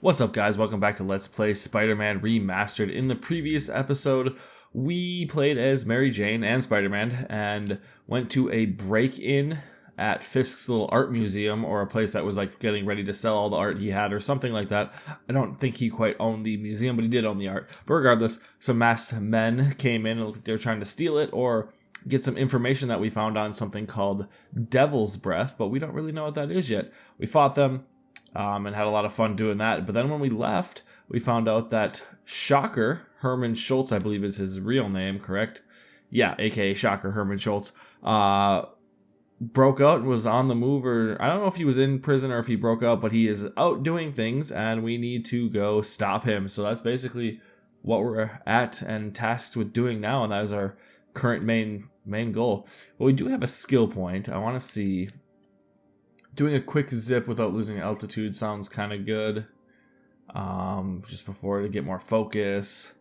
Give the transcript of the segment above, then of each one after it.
What's up, guys? Welcome back to Let's Play Spider-Man Remastered. In the previous episode, we played as Mary Jane and Spider-Man and went to a break-in at Fisk's little art museum, or a place that was like getting ready to sell all the art he had or something like that. I don't think he quite owned the museum, but he did own the art. But regardless, some masked men came in and looked like they were trying to steal it or get some information that we found on something called Devil's Breath, but we don't really know what that is yet. We fought them. And had a lot of fun doing that. But then when we left, we found out that Shocker, Herman Schultz, I believe is his real name, correct? Yeah, aka Shocker, Herman Schultz, broke out and was on the move, or I don't know if he was in prison or if he broke out, but he is out doing things and we need to go stop him. So that's basically what we're at and tasked with doing now, and that is our current main goal. But we do have a skill point. I want to see. Doing a quick zip without losing altitude sounds kind of good. Just before to get more focus.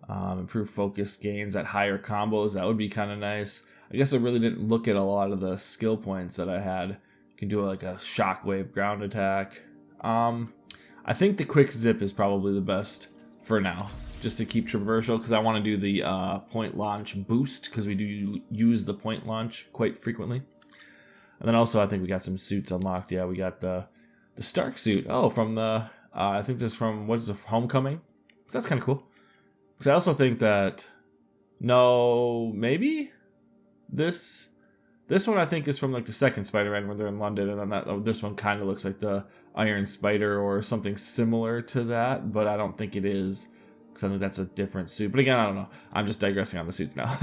Improve focus gains at higher combos. That would be kind of nice. I guess I really didn't look at a lot of the skill points that I had. You can do like a shockwave ground attack. I think the quick zip is probably the best for now. Just to keep traversal, because I want to do the point launch boost, because we do use the point launch quite frequently. And then also, I think we got some suits unlocked. Yeah, we got the Stark suit. Oh, from the, I think this from, what is it, Homecoming? So that's kind of cool. Because I also think that, no, maybe? This one I think is from like the second Spider-Man when they're in London. And then this one kind of looks like the Iron Spider or something similar to that. But I don't think it is. Because I think that's a different suit. But again, I don't know. I'm just digressing on the suits now.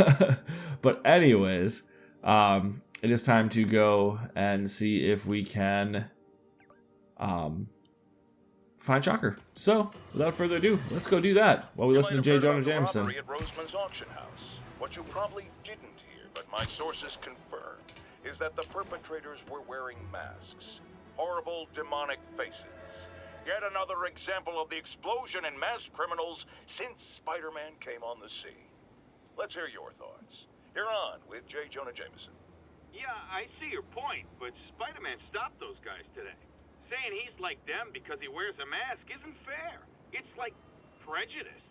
But anyways, it is time to go and see if we can find Shocker. So, without further ado, let's go do that while we listen to J. Jonah Jameson. At Roseman's auction house. What you probably didn't hear, but my sources confirm, is that the perpetrators were wearing masks. Horrible, demonic faces. Yet another example of the explosion in mass criminals since Spider-Man came on the scene. Let's hear your thoughts. You're on with J. Jonah Jameson. Yeah, I see your point, but Spider-Man stopped those guys today. Saying he's like them because he wears a mask isn't fair. It's like prejudice.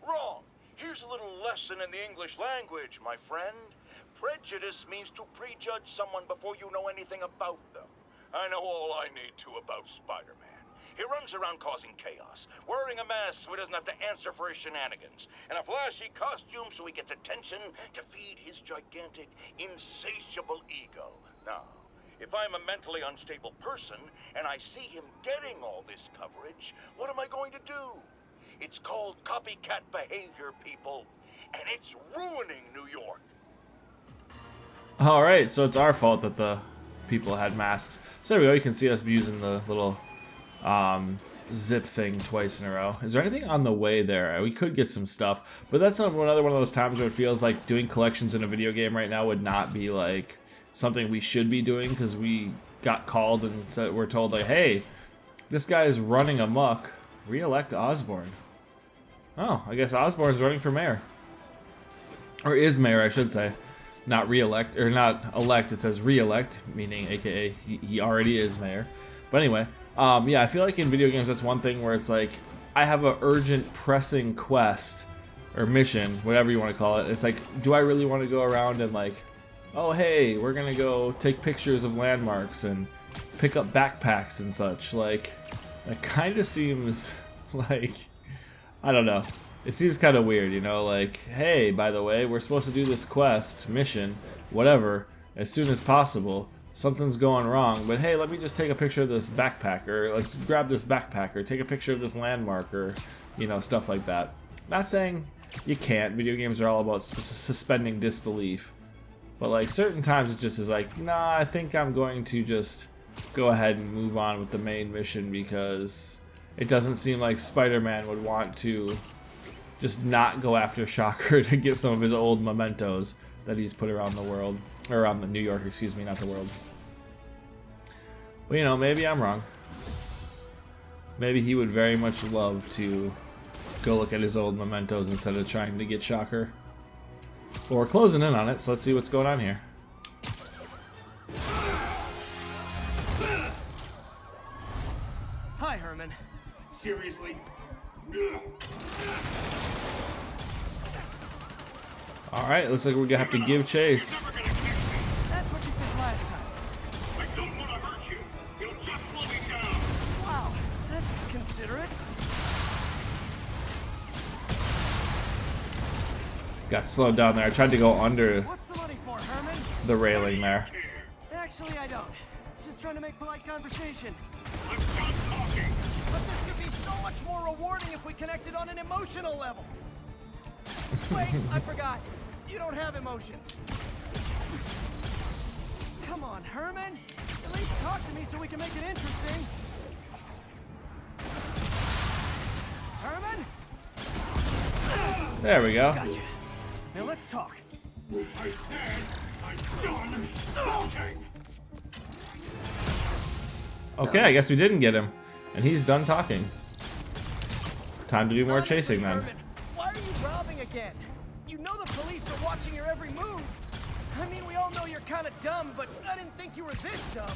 Wrong. Here's a little lesson in the English language, my friend. Prejudice means to prejudge someone before you know anything about them. I know all I need to about Spider-Man. He runs around causing chaos, wearing a mask so he doesn't have to answer for his shenanigans, and a flashy costume so he gets attention to feed his gigantic, insatiable ego. Now, if I'm a mentally unstable person and I see him getting all this coverage, what am I going to do? It's called copycat behavior, people, and it's ruining New York. Alright, so it's our fault that the people had masks. So there we go, you can see us using the little zip thing twice in a row. Is there anything on the way there? We could get some stuff, but that's another one of those times where it feels like doing collections in a video game right now would not be like something we should be doing, because we got called and said, we're told like, hey, this guy is running amok. Re-elect Osborn. Oh, I guess Osborn's running for mayor. Or is mayor, I should say. Not re-elect, or not elect, it says re-elect, meaning aka he already is mayor. But anyway, yeah, I feel like in video games that's one thing where it's like, I have an urgent, pressing quest, or mission, whatever you want to call it. It's like, do I really want to go around and like, oh hey, we're gonna go take pictures of landmarks and pick up backpacks and such. Like, that kind of seems like, I don't know. It seems kind of weird, you know, like, hey, by the way, we're supposed to do this quest, mission, whatever, as soon as possible. Something's going wrong, but hey, let me just take a picture of this backpack, or let's grab this backpack, or take a picture of this landmark, or, you know, stuff like that. Not saying you can't. Video games are all about suspending disbelief. But, like, certain times it just is like, nah, I think I'm going to just go ahead and move on with the main mission, because it doesn't seem like Spider-Man would want to just not go after Shocker to get some of his old mementos that he's put around the world. Or around the New York, excuse me, not the world. Well, you know, maybe I'm wrong. Maybe he would very much love to go look at his old mementos instead of trying to get Shocker. Or closing in on it, so let's see what's going on here. Hi, Herman. Seriously? Alright, looks like we're gonna have to give chase. That's what you said last time. I don't want to hurt you. You'll just slow me down. Wow, that's considerate. Got slowed down there. I tried to go under What's the money for, Herman? the railing there. Actually, I don't. Just trying to make polite conversation. I'm done talking. But this could be so much more rewarding if we connected on an emotional level. Wait, I forgot. You don't have emotions. Come on, Herman. At least talk to me so we can make it interesting. Herman? There we go. Gotcha. Now let's talk. I said I'm done talking. Okay, I guess we didn't get him. And he's done talking. Time to do more Honestly, chasing then. Herman, why are you robbing again? You know the police are watching your every move. I mean, we all know you're kind of dumb, but I didn't think you were this dumb.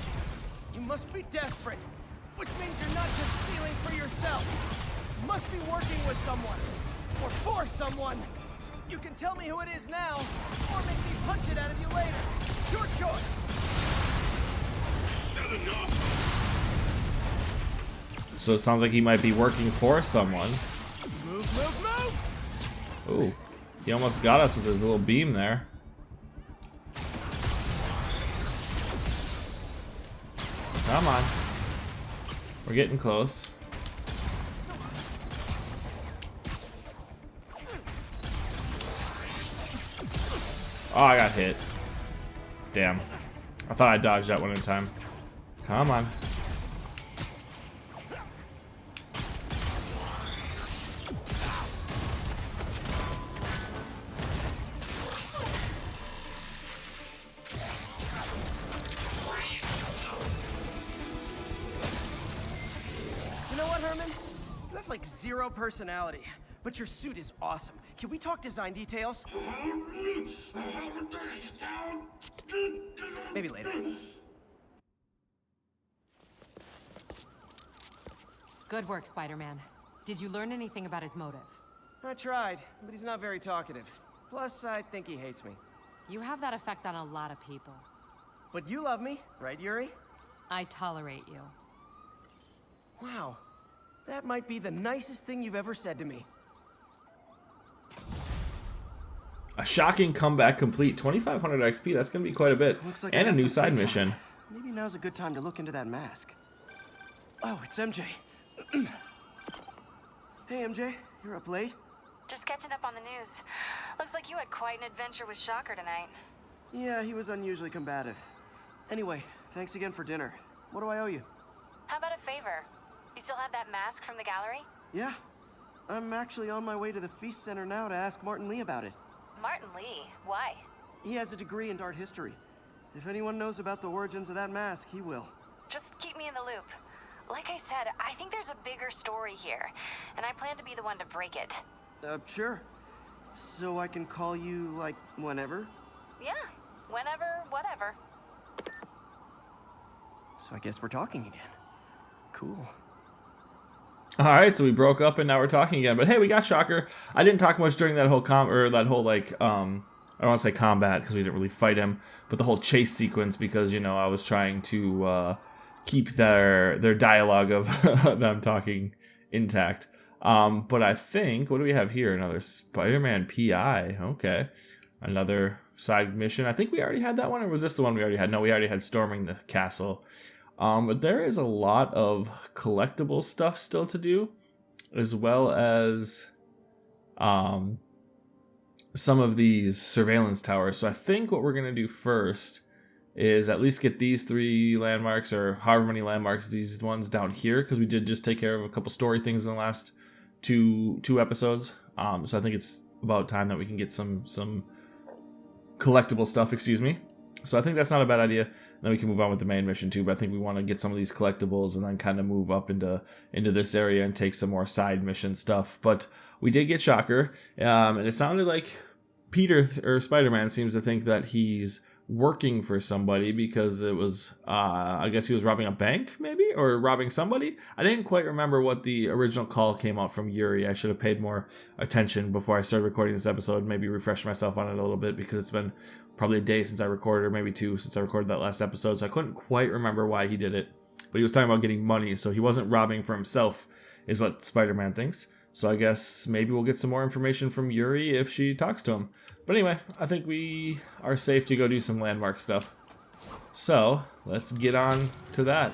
You must be desperate, which means you're not just stealing for yourself. You must be working with someone, or for someone. You can tell me who it is now, or make me punch it out of you later. It's your choice. Said enough. So it sounds like he might be working for someone. Move, move, move! Ooh, he almost got us with his little beam there. Come on. We're getting close. Oh, I got hit. Damn. I thought I dodged that one in time. Come on. You know what, Herman? You have like zero personality, but your suit is awesome. Can we talk design details? Maybe later. Good work, Spider-Man. Did you learn anything about his motive? I tried, but he's not very talkative. Plus, I think he hates me. You have that effect on a lot of people. But you love me, right, Yuri? I tolerate you. Wow. That might be the nicest thing you've ever said to me. A shocking comeback complete. 2,500 XP. That's going to be quite a bit. Looks like And I a got new some side free mission. time. Maybe now's a good time to look into that mask. Oh, it's MJ. Hey, MJ. You're up late? Just catching up on the news. Looks like you had quite an adventure with Shocker tonight. Yeah, he was unusually combative. Anyway, thanks again for dinner. What do I owe you? How about a favor? You still have that mask from the gallery? Yeah. I'm actually on my way to the Feast Center now to ask Martin Lee about it. Martin Lee? Why? He has a degree in art history. If anyone knows about the origins of that mask, he will. Just keep me in the loop. Like I said, I think there's a bigger story here, and I plan to be the one to break it. Sure. So I can call you, like, whenever? Yeah, whenever, whatever. So I guess we're talking again. Cool. Alright, so we broke up and now we're talking again. But hey, we got Shocker. I didn't talk much during that whole I don't want to say combat because we didn't really fight him, but the whole chase sequence because, you know, I was trying to keep their dialogue of them talking intact. But I think, what do we have here? Another Spider-Man PI. Okay. Another side mission. I think we already had that one, or was this the one we already had? No, we already had storming the castle. But there is a lot of collectible stuff still to do, as well as some of these surveillance towers. So I think what we're going to do first is at least get these 3 landmarks, or however many landmarks these ones down here, because we did just take care of a couple story things in the last two episodes. So I think it's about time that we can get some collectible stuff, excuse me. So I think that's not a bad idea. And then we can move on with the main mission too, but I think we want to get some of these collectibles and then kind of move up into this area and take some more side mission stuff. But we did get Shocker, and it sounded like Peter, or Spider-Man, seems to think that he's working for somebody because it was, I guess he was robbing a bank, maybe, or robbing somebody. I didn't quite remember what the original call came out from Yuri. I should have paid more attention before I started recording this episode, maybe refresh myself on it a little bit, because it's been probably a day since I recorded, or maybe 2 since I recorded that last episode, so I couldn't quite remember why he did it. But he was talking about getting money, so he wasn't robbing for himself, is what Spider-Man thinks. So I guess maybe we'll get some more information from Yuri if she talks to him. But anyway, I think we are safe to go do some landmark stuff. So, let's get on to that.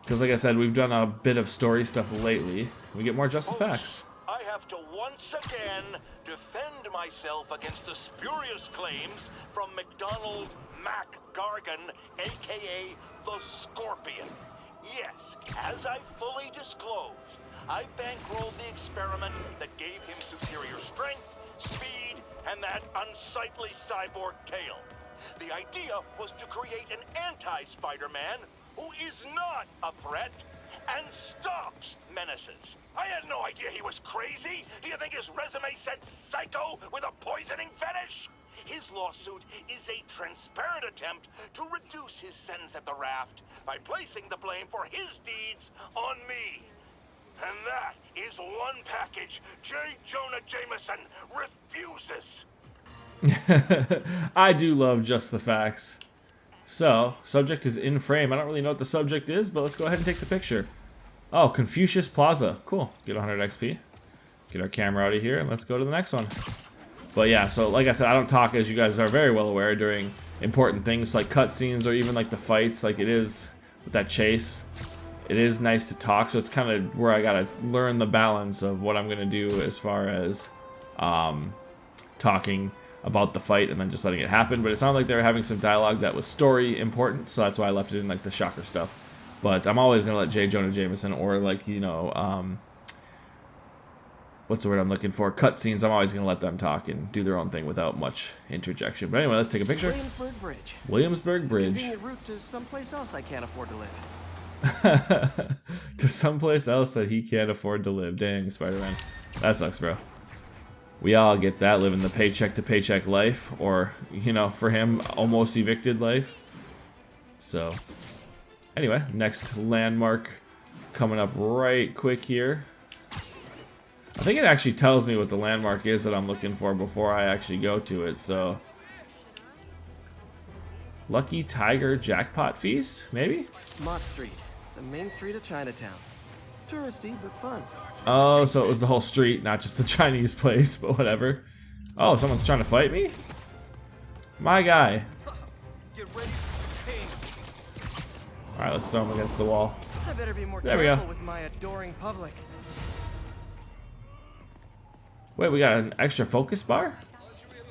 Because like I said, we've done a bit of story stuff lately. We get more just the facts. I have to once again defend myself against the spurious claims from McDonald Mac Gargan, aka the Scorpion. Yes, as I fully disclosed, I bankrolled the experiment that gave him superior strength, speed, and that unsightly cyborg tail. The idea was to create an anti-Spider-Man who is not a threat and stops menaces. I had no idea he was crazy. Do you think his resume said psycho with a poisoning fetish? His lawsuit is a transparent attempt to reduce his sentence at the raft by placing the blame for his deeds on me. And that is one package J. Jonah Jameson refuses. I do love just the facts. So, subject is in frame. I don't really know what the subject is, but let's go ahead and take the picture. Oh, Confucius Plaza. Cool. Get 100 XP. Get our camera out of here, and let's go to the next one. But yeah, so like I said, I don't talk, as you guys are very well aware, during important things like cutscenes or even like the fights, like it is with that chase. It is nice to talk, so it's kind of where I gotta learn the balance of what I'm gonna do as far as talking about the fight and then just letting it happen. But it sounded like they were having some dialogue that was story important, so that's why I left it in like the shocker stuff. But I'm always gonna let J. Jonah Jameson, or like, you know, what's the word I'm looking for? Cutscenes, I'm always gonna let them talk and do their own thing without much interjection. But anyway, let's take a picture. Williamsburg Bridge. Williamsburg Bridge. Convenient route to someplace else I can't afford to live. To someplace else that he can't afford to live. Dang, Spider-Man. That sucks, bro. We all get that, living the paycheck to paycheck life, or, you know, for him, almost evicted life. So, anyway, next landmark coming up right quick here. I think it actually tells me what the landmark is that I'm looking for before I actually go to it, so... Lucky Tiger Jackpot Feast, maybe? Mott Street, the main street of Chinatown. Touristy, but fun. Oh, so it was the whole street, not just the Chinese place, but whatever. Oh, someone's trying to fight me? My guy. Get ready for pain. Alright, let's throw him against the wall. I better be more There we go. careful with my adoring public. Wait, we got an extra focus bar?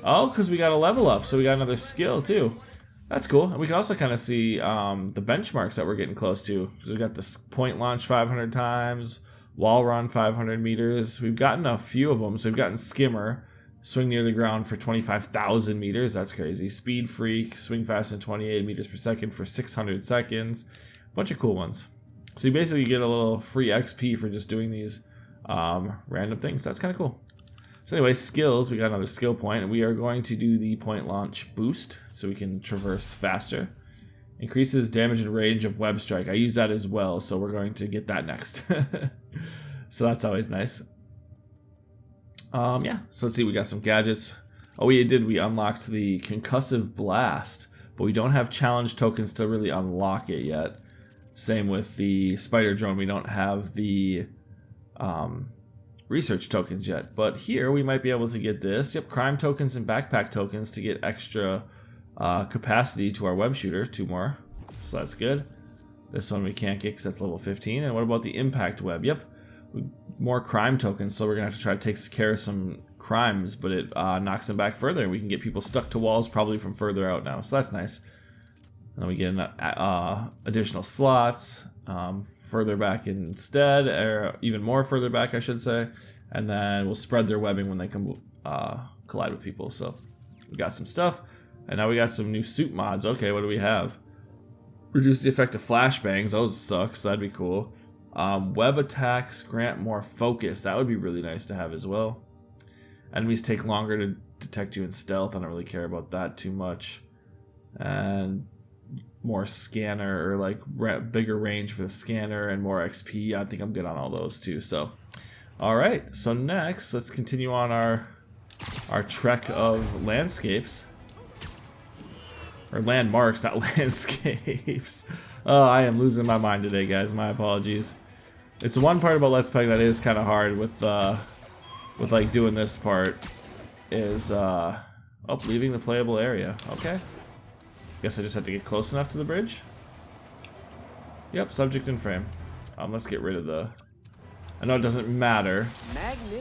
Oh, because we got a level up, so we got another skill too. That's cool. And we can also kind of see the benchmarks that we're getting close to. So we got this point launch 500 times, wall run 500 meters. We've gotten a few of them. So we've gotten skimmer, swing near the ground for 25,000 meters. That's crazy. Speed freak, swing fast in 28 meters per second for 600 seconds. Bunch of cool ones. So you basically get a little free XP for just doing these random things. That's kind of cool. So anyway, skills, we got another skill point, and we are going to do the point launch boost, so we can traverse faster. Increases damage and range of web strike. I use that as well, so we're going to get that next. So that's always nice. Yeah, so let's see, we got some gadgets. Oh, we unlocked the concussive blast, but we don't have challenge tokens to really unlock it yet. Same with the spider drone, we don't have the research tokens yet, but here we might be able to get this. Yep, crime tokens and backpack tokens to get extra capacity to our web shooter, 2 more, so that's good. This one we can't get because that's level 15. And what about the impact web? Yep, more crime tokens, so we're gonna have to try to take care of some crimes, but it knocks them back further, and we can get people stuck to walls probably from further out now, so that's nice. And then we get additional slots, further back instead, or even more further back, I should say. And then we'll spread their webbing when they come collide with people. So we got some stuff, and now we got some new suit mods. Okay, what do we have? Reduce the effect of flashbangs. Those suck, so that'd be cool. Web attacks grant more focus. That would be really nice to have as well. Enemies take longer to detect you in stealth. I don't really care about that too much. and more scanner, or like bigger range for the scanner, and more XP. I think I'm good on all those too. So, all right. So next, let's continue on our trek of landscapes, or landmarks, not landscapes. Oh, I am losing my mind today, guys. My apologies. It's one part about Let's Playing that is kind of hard with like doing this part is leaving the playable area. Okay. Guess I just have to get close enough to the bridge. Yep, subject in frame. Let's get rid of the... I know it doesn't matter,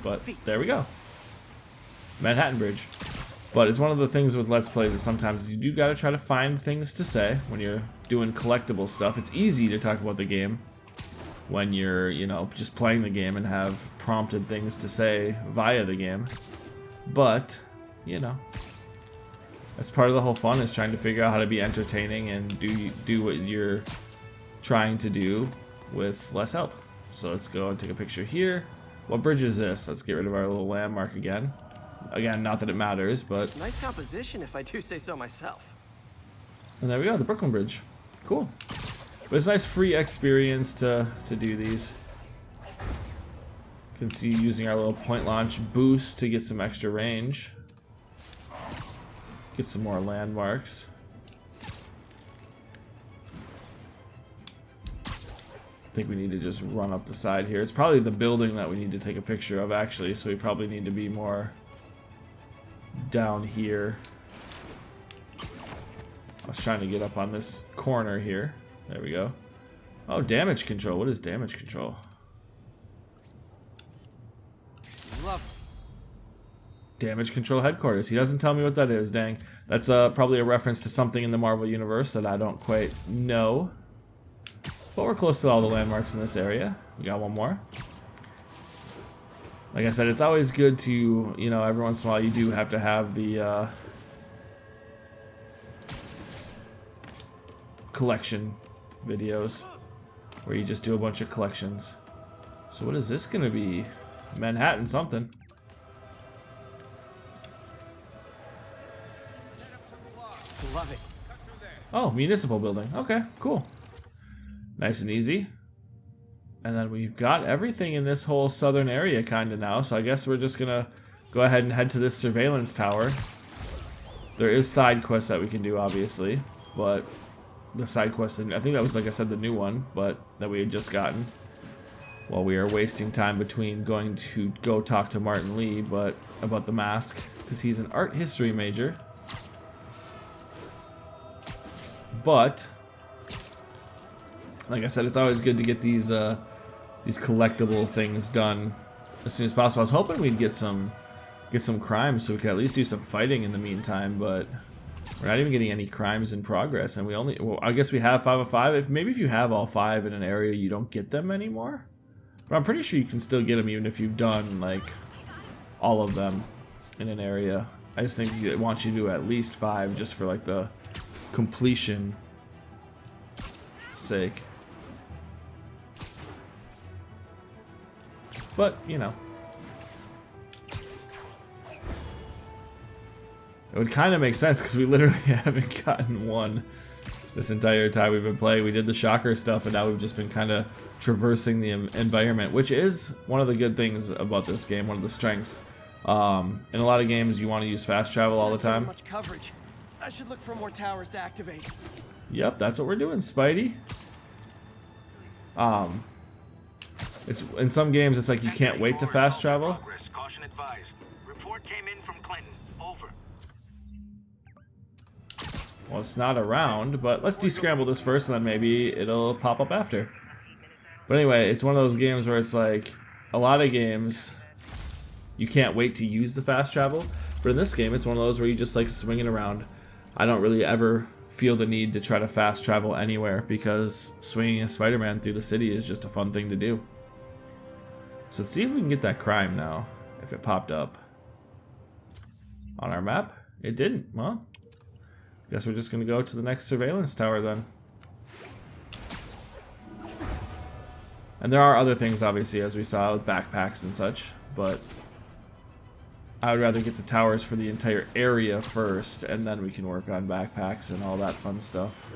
but there we go. Manhattan Bridge. But it's one of the things with Let's Plays is sometimes you do gotta try to find things to say when you're doing collectible stuff. It's easy to talk about the game when you're, you know, just playing the game and have prompted things to say via the game. But, you know, that's part of the whole fun, is trying to figure out how to be entertaining and do what you're trying to do with less help. So let's go and take a picture here. What bridge is this? Let's get rid of our little landmark again. Again, not that it matters, but... Nice composition, if I do say so myself. And there we go, the Brooklyn Bridge. Cool. But it's a nice free experience to do these. You can see using our little point launch boost to get some extra range. Get some more landmarks. I think we need to just run up the side here. It's probably the building that we need to take a picture of, actually, so we probably need to be more down here. I was trying to get up on this corner here. There we go. Oh, damage control. What is damage control? Love Damage control headquarters. He doesn't tell me what that is, dang. That's probably a reference to something in the Marvel Universe that I don't quite know. But we're close to all the landmarks in this area. We got one more. Like I said, it's always good to, you know, every once in a while you do have to have the collection videos where you just do a bunch of collections. So what is this gonna be? Manhattan something. Love it. Oh, municipal building. Okay, cool. Nice and easy. And then we've got everything in this whole southern area kind of now, so I guess we're just gonna go ahead and head to this surveillance tower. There is side quests that we can do, obviously, but the side quest, I think that was, like I said, the new one, but that we had just gotten while we are wasting time between going to go talk to Martin Lee, but about the mask, because he's an art history major. But like I said, it's always good to get these collectible things done as soon as possible. I was hoping we'd get some crimes so we could at least do some fighting in the meantime, but we're not even getting any crimes in progress, and we only, well, I guess we have 5 of 5. Maybe if you have all 5 in an area, you don't get them anymore. But I'm pretty sure you can still get them even if you've done like all of them in an area. I just think it wants you to do at least 5 just for like the completion sake. But, you know, it would kind of make sense because we literally haven't gotten one this entire time we've been playing. We did the shocker stuff and now we've just been kind of traversing the environment, which is one of the good things about this game, one of the strengths. In a lot of games you want to use fast travel all the time. Much coverage. I should look for more towers to activate. Yep, that's what we're doing, Spidey. It's in some games it's like you can't wait to fast travel. Caution advised. Report came in from Clinton. Over. Well, it's not around, but let's descramble this first and then maybe it'll pop up after. But anyway, it's one of those games where it's like a lot of games you can't wait to use the fast travel, but in this game it's one of those where you just like swinging around. I don't really ever feel the need to try to fast travel anywhere because swinging a Spider-Man through the city is just a fun thing to do. So let's see if we can get that crime now, if it popped up on our map. It didn't. Well, guess we're just gonna go to the next surveillance tower then. And there are other things obviously, as we saw with backpacks and such, but I would rather get the towers for the entire area first, and then we can work on backpacks and all that fun stuff.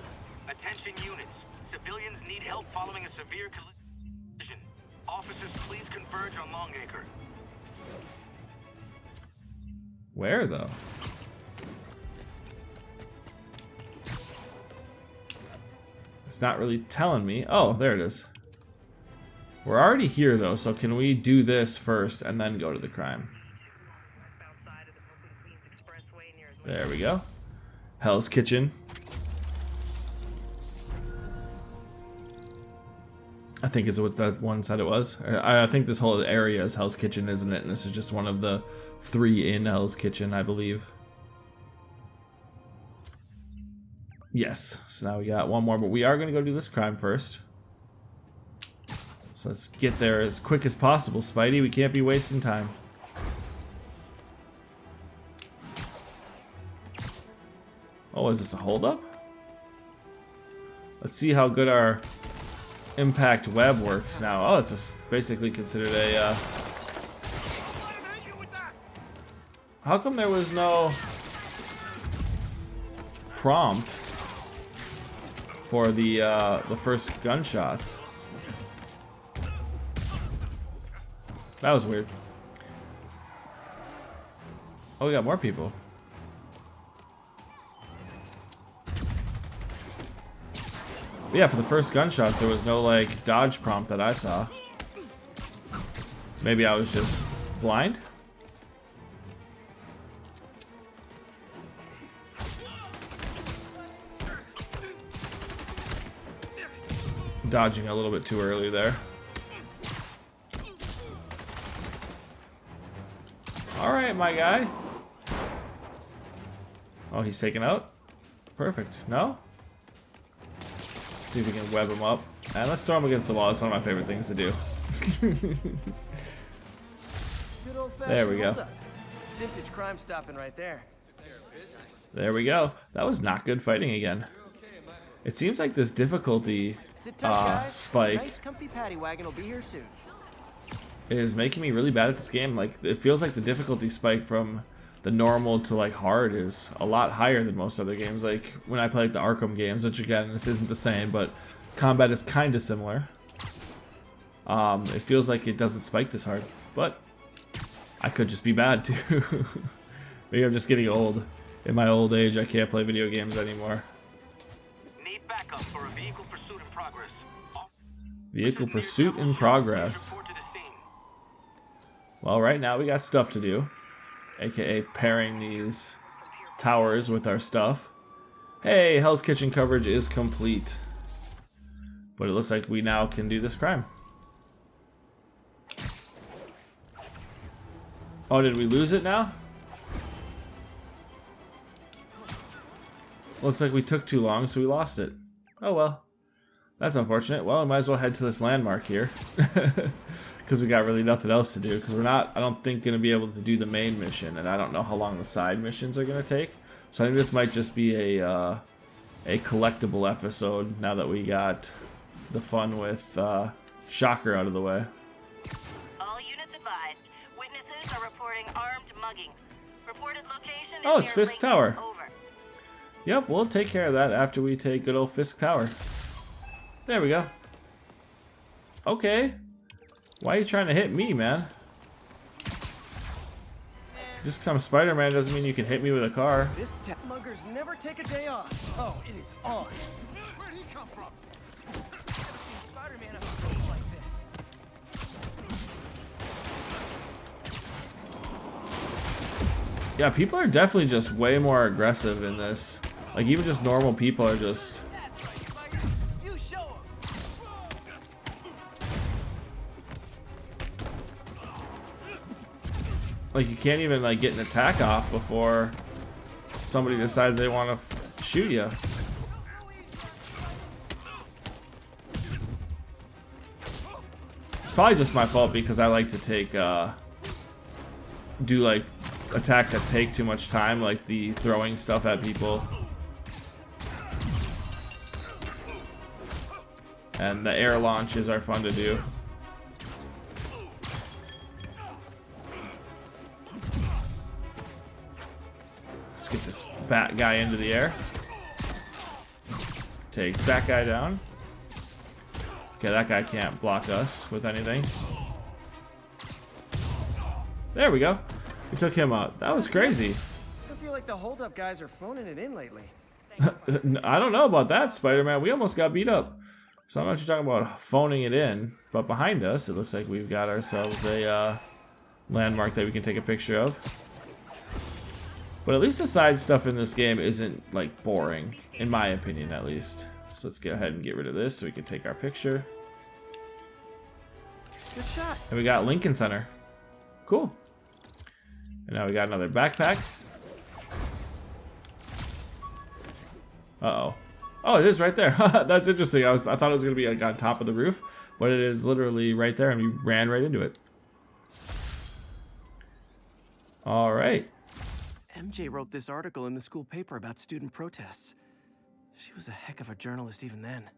Attention units. Civilians need help following a severe collision. Officers, please converge on Longacre. Where, though? It's not really telling me. Oh, there it is. We're already here, though, so can we do this first and then go to the crime? There we go. Hell's Kitchen. I think is what that one said it was. I think this whole area is Hell's Kitchen, isn't it? And this is just one of the 3 in Hell's Kitchen, I believe. Yes. So now we got one more, but we are going to go do this crime first. So let's get there as quick as possible, Spidey. We can't be wasting time. Oh, is this a holdup? Let's see how good our impact web works now. Oh, it's basically considered a... How come there was no prompt for the first gunshots? That was weird. Oh, we got more people. But yeah, for the first gunshots, there was no, like, dodge prompt that I saw. Maybe I was just blind? Dodging a little bit too early there. Alright, my guy. Oh, he's taken out? Perfect. No? See if we can web him up. And let's throw him against the wall. That's one of my favorite things to do. There we go. Vintage crime stopping right there. There we go. That was not good fighting again. It seems like this difficulty spike Nice comfy paddy wagon will be here soon. is making me really bad at this game. Like, it feels like the difficulty spike from the normal to like hard is a lot higher than most other games. Like when I play like the Arkham games, which again, this isn't the same, but combat is kind of similar. It feels like it doesn't spike this hard, but I could just be bad too. Maybe I'm just getting old. In my old age, I can't play video games anymore. Need backup for a vehicle pursuit in progress. Vehicle pursuit in progress. Report to the scene. Well, right now we got stuff to do, aka pairing these towers with our stuff. Hey, Hell's Kitchen coverage is complete. But it looks like we now can do this crime. Oh, did we lose it now? Looks like we took too long, so we lost it. Oh well. That's unfortunate. Well, we might as well head to this landmark here. Because we got really nothing else to do. Because we're not, I don't think, going to be able to do the main mission. And I don't know how long the side missions are going to take. So I think this might just be a collectible episode now that we got the fun with Shocker out of the way. All units advised. Witnesses are reporting armed mugging. Reported location Oh, it's Fisk Tower. Over. Yep, we'll take care of that after we take good old Fisk Tower. There we go. Okay. Why are you trying to hit me, man? Just because I'm Spider-Man doesn't mean you can hit me with a car. This muggers never take a day off. Oh, it is on. Where'd he come from? Spider-Man up close like this. Yeah, people are definitely just way more aggressive in this. Like, even just normal people are just... That's right, Spiders. You show 'em. Like, you can't even, like, get an attack off before somebody decides they want to shoot you. It's probably just my fault because I like to take, do, like, attacks that take too much time, like the throwing stuff at people. And the air launches are fun to do. Let's get this bat guy into the air. Take that guy down. Okay, that guy can't block us with anything. There we go. We took him out. That was crazy. I feel like the hold-up guys are phoning it in lately. I don't know about that, Spider-Man. We almost got beat up. So I don't know what you're talking about phoning it in. But behind us, it looks like we've got ourselves a landmark that we can take a picture of. But at least the side stuff in this game isn't, like, boring. In my opinion, at least. So let's go ahead and get rid of this so we can take our picture. Good shot. And we got Lincoln Center. Cool. And now we got another backpack. Uh-oh. Oh, it is right there. That's interesting. I thought it was going to be like on top of the roof, but it is literally right there, and we ran right into it. All right. MJ wrote this article in the school paper about student protests. She was a heck of a journalist even then.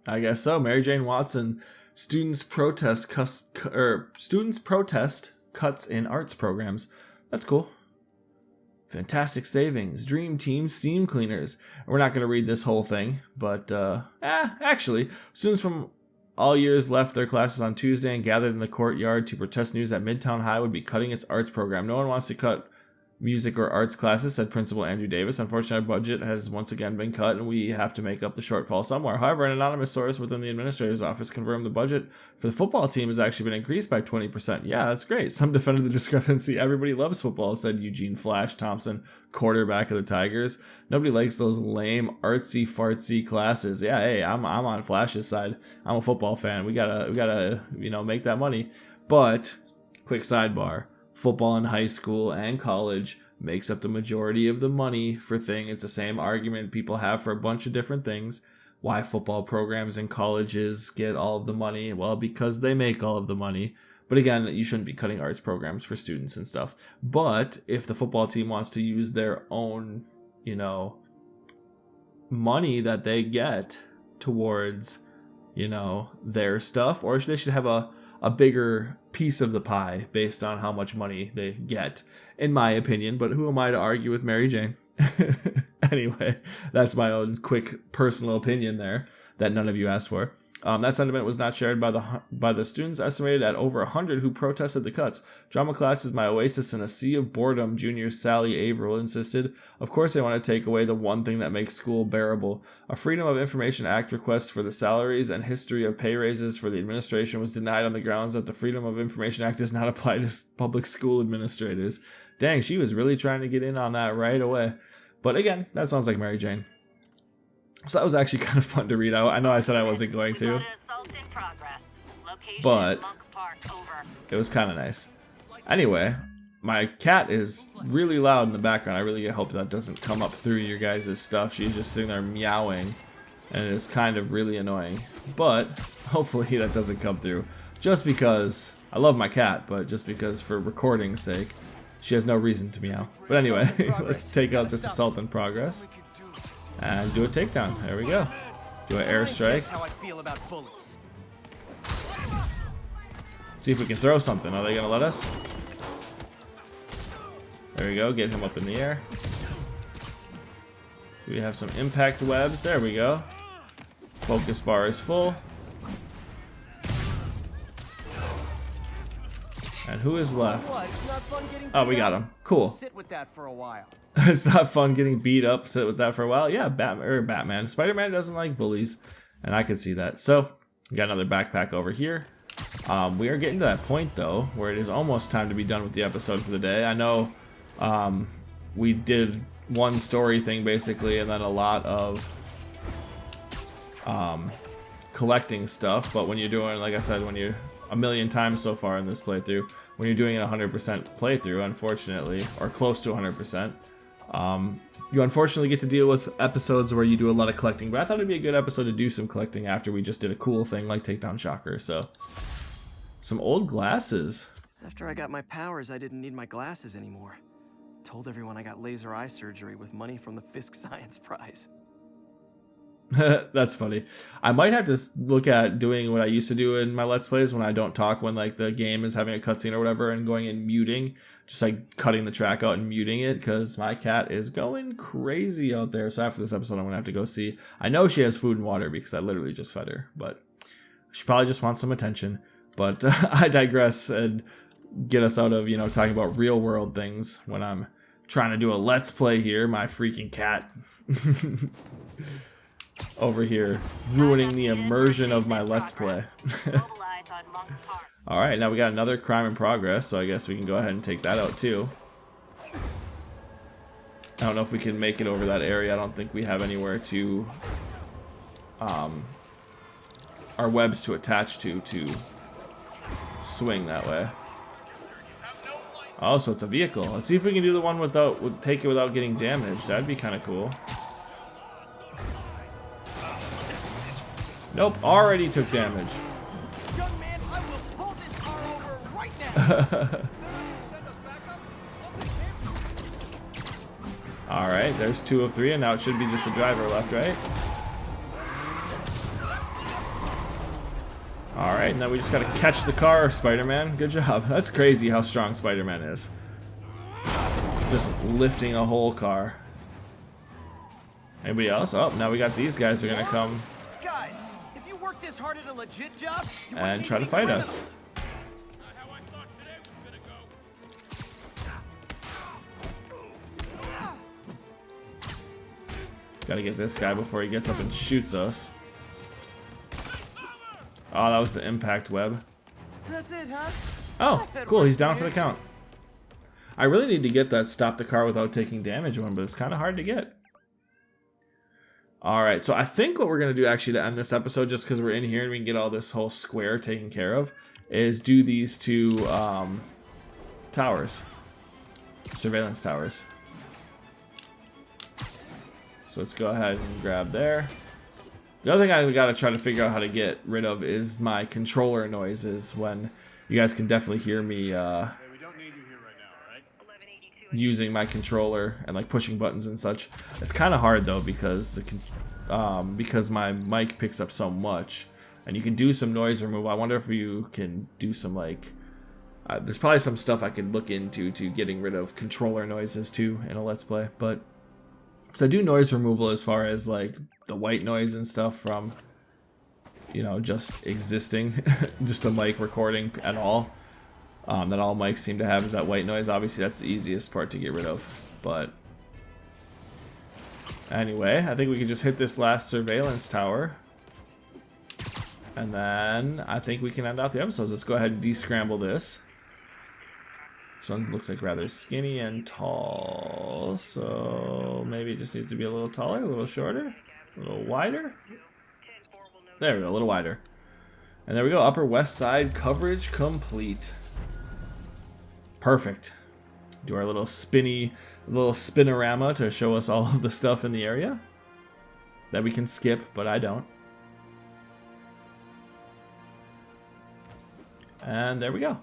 I guess so. Mary Jane Watson, students protest cuts in arts programs. That's cool. Fantastic savings. Dream Team steam cleaners. We're not going to read this whole thing, but actually, students from all years left their classes on Tuesday and gathered in the courtyard to protest news that Midtown High would be cutting its arts program. No one wants to cut music or arts classes, said Principal Andrew Davis. Unfortunately, our budget has once again been cut and we have to make up the shortfall somewhere. However, an anonymous source within the administrator's office confirmed the budget for the football team has actually been increased by 20%. Yeah, that's great. Some defended the discrepancy. Everybody loves football, said Eugene Flash Thompson, quarterback of the Tigers. Nobody likes those lame artsy fartsy classes. Yeah, hey, I'm on Flash's side. I'm a football fan. We gotta make that money. But quick sidebar. Football in high school and college makes up the majority of the money for thing. It's the same argument people have for a bunch of different things. Why football programs in colleges get all of the money? Well, because they make all of the money. But again, you shouldn't be cutting arts programs for students and stuff. But if the football team wants to use their own, money that they get towards, their stuff, or they should have a bigger piece of the pie based on how much money they get, in my opinion. But who am I to argue with Mary Jane? Anyway, that's my own quick personal opinion there that none of you asked for. That sentiment was not shared by the students, estimated at over 100 who protested the cuts. Drama class is my oasis in a sea of boredom, junior Sally Averill insisted. Of course they want to take away the one thing that makes school bearable. A Freedom of Information Act request for the salaries and history of pay raises for the administration was denied on the grounds that the Freedom of Information Act does not apply to public school administrators. Dang, she was really trying to get in on that right away. But again, that sounds like Mary Jane. So that was actually kind of fun to read. I know I said I wasn't going to, but it was kind of nice. Anyway, my cat is really loud in the background. I really hope that doesn't come up through your guys' stuff. She's just sitting there meowing, and it is kind of really annoying. But hopefully that doesn't come through. Just because I love my cat, but just because for recording's sake, she has no reason to meow. But anyway, let's take out this assault in progress. And do a takedown. There we go. Do an airstrike. How I feel about bullets. See if we can throw something. Are they gonna let us? There we go. Get him up in the air. We have some impact webs. There we go. Focus bar is full. And who is left? Oh, we got him. Cool. Sit with that for a while. It's not fun getting beat up. Sit with that for a while. Yeah, Batman. Spider-Man doesn't like bullies, and I can see that. So we got another backpack over here. We are getting to that point though, where it is almost time to be done with the episode for the day. I know we did one story thing basically, and then a lot of collecting stuff. But when you're doing, like I said, when you're a million times so far in this playthrough, when you're doing a 100% playthrough, unfortunately, or close to 100%, you unfortunately get to deal with episodes where you do a lot of collecting. But I thought it'd be a good episode to do some collecting after we just did a cool thing like take down Shocker. So some old glasses. After I got my powers, I didn't need my glasses anymore. Told everyone I got laser eye surgery with money from the Fisk Science Prize. That's funny. I might have to look at doing what I used to do in my Let's Plays when I don't talk when like the game is having a cutscene or whatever, and going and muting, just like cutting the track out and muting it, because my cat is going crazy out there. So after this episode, I'm going to have to go see. I know she has food and water because I literally just fed her, but she probably just wants some attention. But I digress and get us out of, talking about real world things when I'm trying to do a Let's Play here. My freaking cat. Over here, ruining the immersion of my Let's Play. Alright, now we got another crime in progress, so I guess we can go ahead and take that out too. I don't know if we can make it over that area. I don't think we have anywhere to our webs to attach to swing that way. Oh, so it's a vehicle. Let's see if we can do the one take it without getting damaged. That'd be kind of cool. Nope, already took damage. Young man, I will pull this car over right now. Alright, there's 2 of 3, and now it should be just the driver left, right? Alright, and then we just gotta catch the car, Spider-Man. Good job. That's crazy how strong Spider-Man is. Just lifting a whole car. Anybody else? Oh, now we got these guys are gonna come Guys, if you work this hard at a legit job, you and try to fight us. Gotta get this guy before he gets up and shoots us. Oh, that was the impact web. That's it, huh? Oh, cool, he's down for the count. I really need to get that stop the car without taking damage one, but it's kind of hard to get. Alright, so I think what we're going to do actually to end this episode, just because we're in here and we can get all this whole square taken care of, is do these 2 towers. Surveillance towers. So let's go ahead and grab there. The other thing I got to try to figure out how to get rid of is my controller noises, when you guys can definitely hear me using my controller and like pushing buttons and such. It's kind of hard though because my mic picks up so much, and you can do some noise removal. I wonder if you can do some like there's probably some stuff I could look into to getting rid of controller noises too in a Let's Play. But so I do noise removal as far as like the white noise and stuff from just existing, just the mic recording at all. That all mics seem to have is that white noise. Obviously that's the easiest part to get rid of, but anyway, I think we can just hit this last surveillance tower, and then I think we can end out the episodes. Let's go ahead and descramble this. This one looks like rather skinny and tall, so maybe it just needs to be a little taller, a little shorter, a little wider. There we go, a little wider. And there we go, Upper West Side coverage complete. Perfect. Do our little spinorama to show us all of the stuff in the area that we can skip, but I don't. And there we go.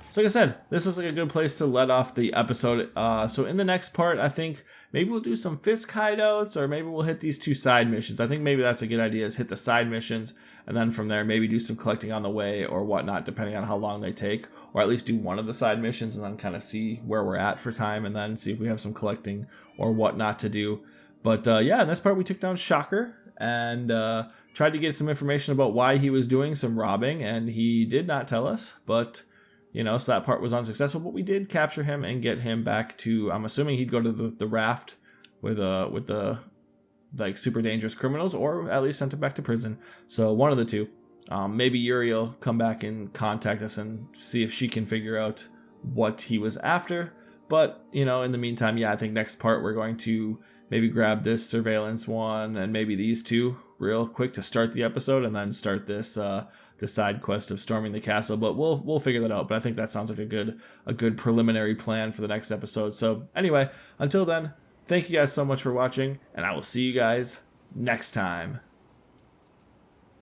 So like I said, this looks like a good place to let off the episode. So in the next part, I think maybe we'll do some Fisk hideouts, or maybe we'll hit these 2 side missions. I think maybe that's a good idea, is hit the side missions, and then from there maybe do some collecting on the way or whatnot, depending on how long they take, or at least do one of the side missions and then kind of see where we're at for time, and then see if we have some collecting or whatnot to do. But yeah, in this part we took down Shocker and tried to get some information about why he was doing some robbing, and he did not tell us, but so that part was unsuccessful, but we did capture him and get him back to, I'm assuming he'd go to the raft with the like super dangerous criminals, or at least sent him back to prison. So one of the 2. Maybe Yuri will come back and contact us and see if she can figure out what he was after. But, in the meantime, yeah, I think next part we're going to maybe grab this surveillance one and maybe these 2 real quick to start the episode, and then start this the side quest of storming the castle. But we'll figure that out. But I think that sounds like a good preliminary plan for the next episode. So anyway, until then, thank you guys so much for watching, and I will see you guys next time.